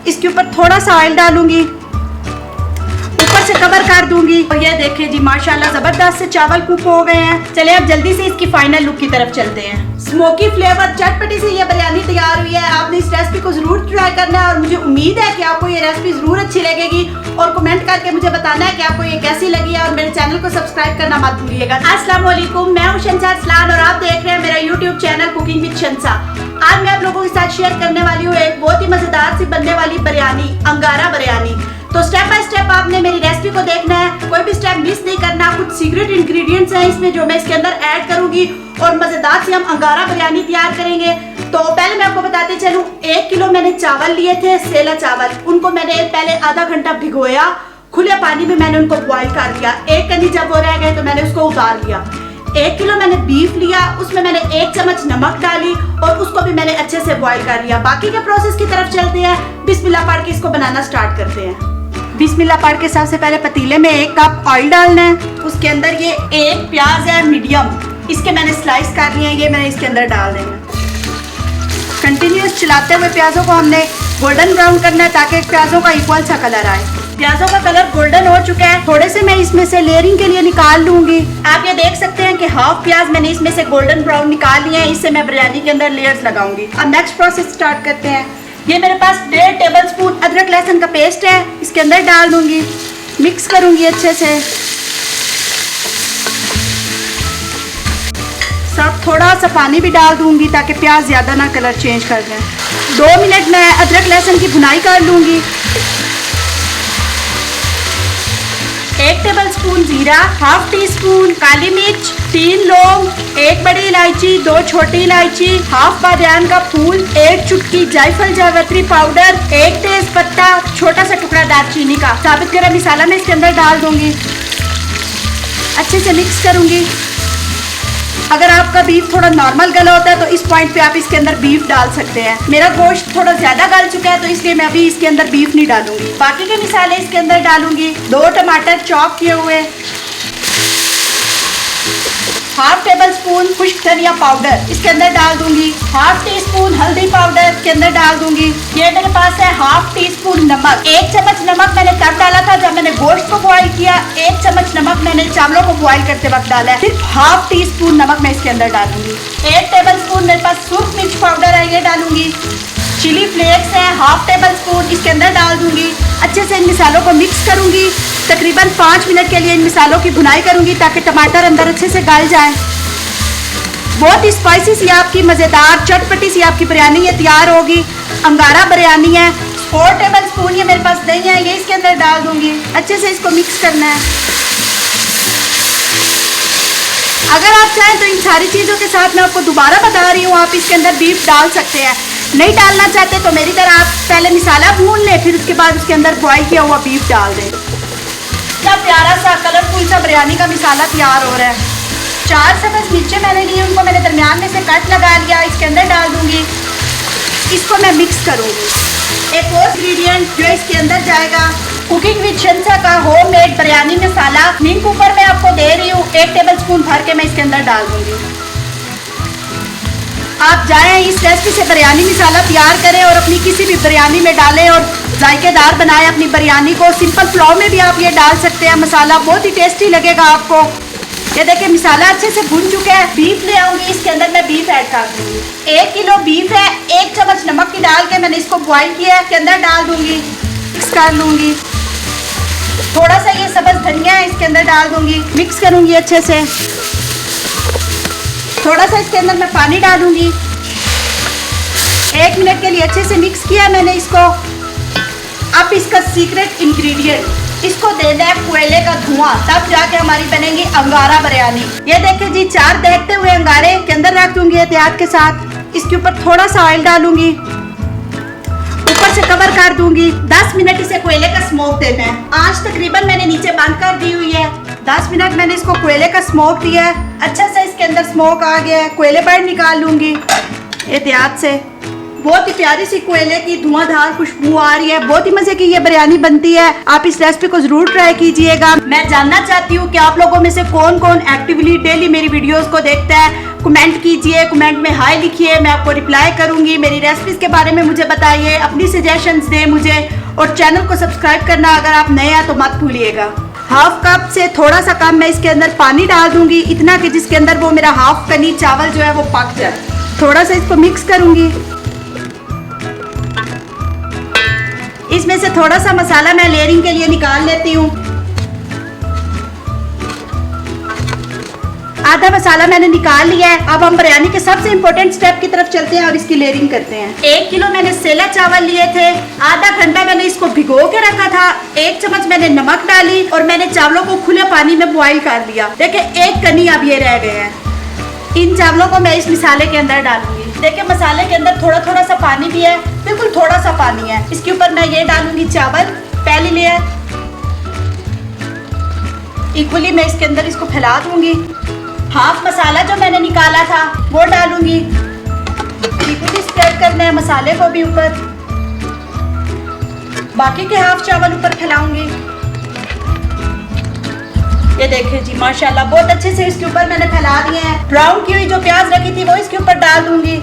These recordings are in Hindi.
इसके ऊपर थोड़ा सा ऑयल डालूंगी, ऊपर से कवर कर दूंगी। और ये देखिए जी माशाल्लाह जबरदस्त से चावल कुक हो गए हैं। चलिए अब जल्दी से इसकी फाइनल लुक की तरफ चलते हैं। स्मोकी फ्लेवर चटपटी से ये बिरयानी तैयार हुई है। आपने इस रेसिपी को जरूर ट्राई करना है और मुझे उम्मीद है कि आपको ये रेसिपी जरूर अच्छी लगेगी और कमेंट करके मुझे बताना है कि आपको ये कैसी लगी है और मेरे चैनल को सब्सक्राइब करना मत भूलिएगा। अस्सलाम वालेकुम, मैं हूं शंसा अरसलान और आप देख रहे हैं मेरा यूट्यूब चैनल कुकिंग विद शंसा। आज मैं आप लोगों के साथ शेयर करने वाली हूँ एक बहुत ही मजेदार सी बनने वाली बिरयानी, अंगारा बिरयानी। तो स्टेप बाय स्टेप आपने मेरी रेसिपी को देखना है, कोई भी स्टेप मिस नहीं करना। कुछ सीक्रेट इंग्रेडिएंट्स हैं इसमें जो मैं इसके अंदर ऐड करूंगी और मजेदार से हम अंगारा बिरयानी तैयार करेंगे। तो पहले मैं आपको बताते चलूं, 1 किलो मैंने चावल लिए थे, सेला चावल। उनको मैंने पहले आधा घंटा भिगोया, खुले पानी में मैंने उनको बॉईल कर लिया। एक कनी जब वो रह गए तो मैंने उसको उतार लिया। 1 किलो मैंने बीफ लिया, उसमें मैंने 1 चम्मच नमक डाली और उसको भी मैंने अच्छे से बॉईल कर लिया। बाकी के प्रोसेस की तरफ चलते हैं। बिस्मिल्लाह पढ़ के इसको बनाना स्टार्ट करते हैं। बिस्मिल्लाह पढ़ के सबसे पहले पतीले में 1 कप ऑयल डालना है। उसके अंदर ये 1 प्याज है मीडियम, इसके मैंने स्लाइस कर लिए हैं, ये मैंने इसके अंदर डाल देना। कंटिन्यूस चलाते हुए प्याजों को हमने गोल्डन ब्राउन करना है ताकि प्याजों का इक्वल सा कलर आए। प्याजों का कलर गोल्डन हो चुका है, थोड़े से मैं इसमें से लेयरिंग के लिए निकाल लूंगी। आप ये देख सकते हैं कि हाफ प्याज मैंने इसमें से गोल्डन ब्राउन निकाल लिए हैं, इससे मैं बिरयानी के अंदर लेयर्स लगाऊंगी। अब नेक्स्ट प्रोसेस स्टार्ट करते हैं। ये मेरे पास 1.5 टेबल स्पून अदरक लहसुन का पेस्ट है, इसके अंदर डाल दूंगी, मिक्स करूंगी अच्छे से। सब थोड़ा सा पानी भी डाल दूंगी ताकि प्याज ज्यादा ना कलर चेंज कर जाए। 2 मिनट में अदरक लहसुन की भुनाई कर लूंगी। 1 टेबल स्पून जीरा, हाफ टी स्पून काली मिर्च, 3 लौंग, 1 बड़ी इलायची, 2 छोटी इलायची, हाफ बादियान का फूल, 1 चुटकी जायफल जावित्री पाउडर, 1 तेज पत्ता, छोटा सा टुकड़ा दालचीनी का। साबित गरम मसाला मैं इसके अंदर डाल दूंगी, अच्छे से मिक्स करूंगी। अगर आपका बीफ थोड़ा नॉर्मल गला होता है तो इस पॉइंट पे आप इसके अंदर बीफ डाल सकते हैं। मेरा गोश्त थोड़ा ज्यादा गल चुका है तो इसलिए मैं अभी इसके अंदर बीफ नहीं डालूंगी। बाकी के मसाले इसके अंदर डालूंगी। 2 टमाटर चॉप किए हुए, हाफ टेबल स्पून खुश्क धनिया पाउडर इसके अंदर डाल दूंगी, हाफ टी स्पून हल्दी पाउडर इसके अंदर डाल दूंगी। ये मेरे पास है हाफ टी स्पून नमक। 1 चम्मच नमक मैंने तब डाला था जब मैंने गोश्त को बॉईल किया। 1 चम्मच नमक मैंने चावलों को बॉईल करते वक्त डाला है। सिर्फ हाफ टी स्पून नमक मैं इसके अंदर डालूंगी। 1 टेबल स्पून मेरे पास सुर्ख मिर्च पाउडर है, ये डालूंगी। चिली फ्लेक्स है हाफ टेबल स्पून, इसके अंदर डाल दूंगी। अच्छे से इन मसालों को मिक्स करूंगी। तकरीबन 5 मिनट के लिए इन मसालों की भुनाई करूंगी ताकि टमाटर अंदर अच्छे से गल जाए। बहुत ही स्पाइसी सी आपकी मज़ेदार चटपटी सी आपकी बिरयानी ये तैयार होगी। अंगारा बिरयानी है। 4 टेबल स्पून ये मेरे पास दही है, ये इसके अंदर डाल दूंगी। अच्छे से इसको मिक्स करना है। अगर आप चाहें तो इन सारी चीज़ों के साथ मैं आपको दोबारा बता रही हूँ, आप इसके अंदर बीफ डाल सकते हैं। नहीं डालना चाहते तो मेरी तरह आप पहले मसाला भून लें, फिर उसके बाद उसके अंदर बॉईल किया हुआ बीफ डाल दें। क्या प्यारा सा कलरफुल सा बिरयानी का मसाला तैयार हो रहा है। 4 सब्ज़ मिर्चें मैंने ली, उनको मैंने दरमियान में से कट लगा लिया, इसके अंदर डाल दूंगी। इसको मैं मिक्स करूंगी। एक और इंग्रेडिएंट जो इसके अंदर जाएगा, कुकिंग विद शंसा का होममेड बिरयानी मसाला। लिंक ऊपर मैं आपको दे रही हूँ, 1 टेबल स्पून भर के मैं इसके अंदर डाल दूंगी। आप जाएं इस रेसिपी से बिरयानी मसाला तैयार करें और अपनी किसी भी बिरयानी में डालें और जायकेदार बनाएं अपनी बिरयानी को। सिंपल पुलाव में भी आप ये डाल सकते हैं मसाला, बहुत ही टेस्टी लगेगा आपको। ये देखिए मसाला अच्छे से भुन चुका है। बीफ ले आऊंगी, इसके अंदर मैं बीफ ऐड कर दूंगी। 1 किलो बीफ है, 1 चम्मच नमक की डाल के मैंने इसको बॉईल किया है, इसके अंदर डाल दूंगी, मिक्स कर लूंगी। थोड़ा सा ये सब्ज़ धनिया है, इसके अंदर डाल दूंगी, मिक्स करूंगी अच्छे से। थोड़ा सा इसके अंदर मैं पानी डालूंगी। 1 मिनट के लिए अच्छे से मिक्स किया मैंने इसको। अब इसका सीक्रेट इंग्रेडिएंट, इसको देना है कोयले का धुआं, तब जाके हमारी बनेगी अंगारा बिरयानी। ये देखिए जी 4 दहकते हुए अंगारे के अंदर रख दूंगी एहतियात के साथ। इसके ऊपर थोड़ा सा ऑयल डालूंगी, ऊपर से कवर कर दूंगी। 10 मिनट इसे कोयले का स्मोक देना है। आंच तकरीबन मैंने नीचे बंद कर दी हुई है। 10 मिनट मैंने इसको कोयले का स्मोक दिया है। अच्छा से इसके अंदर स्मोक आ गया है, कोयले बाहर निकाल लूंगी एहतियात से। बहुत ही प्यारी सी कोयले की धुआंधार खुशबू आ रही है। बहुत ही मजे की ये बिरयानी बनती है। आप इस रेसिपी को जरूर ट्राई कीजिएगा। मैं जानना चाहती हूँ कि आप लोगों में से कौन कौन एक्टिवली डेली मेरी वीडियोस को देखता है, कमेंट कीजिए, कमेंट में हाय लिखिए, मैं आपको रिप्लाई करूंगी। मेरी रेसिपीज के बारे में मुझे बताइए, अपनी सजेशंस दें मुझे, और चैनल को सब्सक्राइब करना अगर आप नए हैं तो मत भूलिएगा। हाफ कप से थोड़ा सा कम मैं इसके अंदर पानी डाल दूंगी, इतना कि जिसके अंदर वो मेरा हाफ कनी चावल जो है वो पक जाए। थोड़ा सा इसको मिक्स करूंगी। इसमें से थोड़ा सा मसाला मैं लेयरिंग के लिए निकाल लेती हूँ। आधा मसाला मैंने निकाल लिया है। अब हम बिरयानी के सबसे इम्पोर्टेंट स्टेप की तरफ चलते हैं और इसकी लेयरिंग करते हैं। 1 किलो मैंने सेला चावल लिए थे, आधा घंटा मैंने इसको भिगो के रखा था। 1 चम्मच मैंने नमक डाली और मैंने चावलों को खुले पानी में बॉईल कर लिया। देखिए 1 कनी अब ये रह गए हैं। इन चावलों को मैं इस मसाले के अंदर डालूंगी। देखिए मसाले के अंदर थोड़ा थोड़ा सा पानी भी है, बिल्कुल थोड़ा सा पानी है। इसके ऊपर मैं ये डालूंगी चावल, पहली लेयर। इक्वली मैं इसके अंदर इसको फैला दूंगी। हाफ मसाला जो मैंने निकाला था वो डालूंगी। इक्वली स्प्रेड करना है मसाले को भी ऊपर। बाकी के हाफ चावल ऊपर फैलाऊंगी। ये देखिए जी माशाल्लाह बहुत अच्छे से इसके ऊपर मैंने फैला दिए हैं। ब्राउन की हुई जो प्याज रखी थी वो इसके ऊपर डाल दूंगी।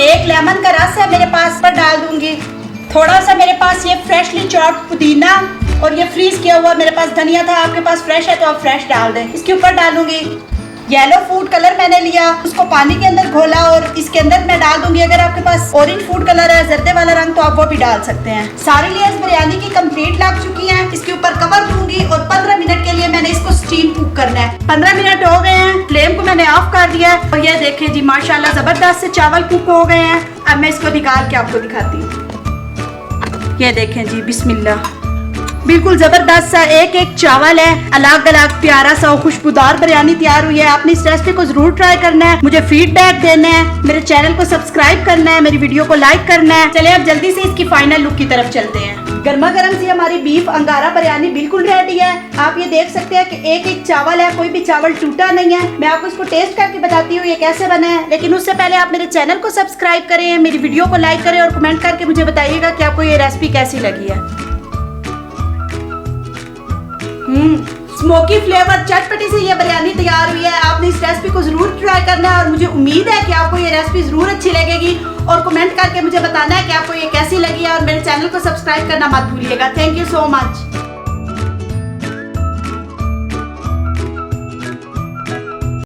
1 लेमन का रस है मेरे पास, पर डाल दूंगी। थोड़ा सा मेरे पास ये फ्रेशली चॉप्ड पुदीना और ये फ्रीज किया हुआ मेरे पास धनिया था। आपके पास फ्रेश है तो आप फ्रेश डाल दें। इसके ऊपर डालूंगी। येलो फूड कलर मैंने लिया, उसको पानी के अंदर घोला और इसके अंदर मैं डाल दूंगी। अगर आपके पास ऑरेंज फूड कलर है, जर्दे वाला रंग, तो आप वो भी डाल सकते हैं। सारी लेयर्स बिरयानी की कंप्लीट लग चुकी हैं। इसके ऊपर कवर दूंगी और 15 मिनट के लिए मैंने इसको स्टीम कुक करना है। 15 मिनट हो गए हैं, फ्लेम को मैंने ऑफ कर दिया है और ये देखिए जी माशाल्लाह जबरदस्त से चावल कुक हो गए हैं। अब मैं इसको निकाल के आपको दिखाती हूँ। ये देखें जी बिस्मिल्लाह, बिल्कुल जबरदस्त सा एक एक चावल है, अलग अलग प्यारा सा खुशबूदार बिरयानी तैयार हुई है। आपने इस रेसिपी को जरूर ट्राई करना है, मुझे फीडबैक देना है, मेरे चैनल को सब्सक्राइब करना है, मेरी वीडियो को लाइक करना है। चलिए अब जल्दी से इसकी फाइनल लुक की तरफ चलते हैं। गर्मा गर्म सी हमारी बीफ अंगारा बिरयानी बिल्कुल रेडी है। आप ये देख सकते हैं कि एक एक चावल है, कोई भी चावल टूटा नहीं है। मैं आपको इसको टेस्ट करके बताती हूँ ये कैसे बना है, लेकिन उससे पहले आप मेरे चैनल को सब्सक्राइब करें, मेरी वीडियो को लाइक करें और कमेंट करके मुझे बताइएगा कि आपको ये रेसिपी कैसी लगी है। स्मोकी फ्लेवर चटपटी से ये बिरयानी तैयार हुई है। आपने इस रेसिपी को जरूर ट्राई करना है और मुझे उम्मीद है कि आपको ये रेसिपी जरूर अच्छी लगेगी। और कमेंट करके मुझे बताना है कि आपको ये कैसी लगी है और मेरे चैनल को सब्सक्राइब करना मत भूलिएगा। Thank you so much.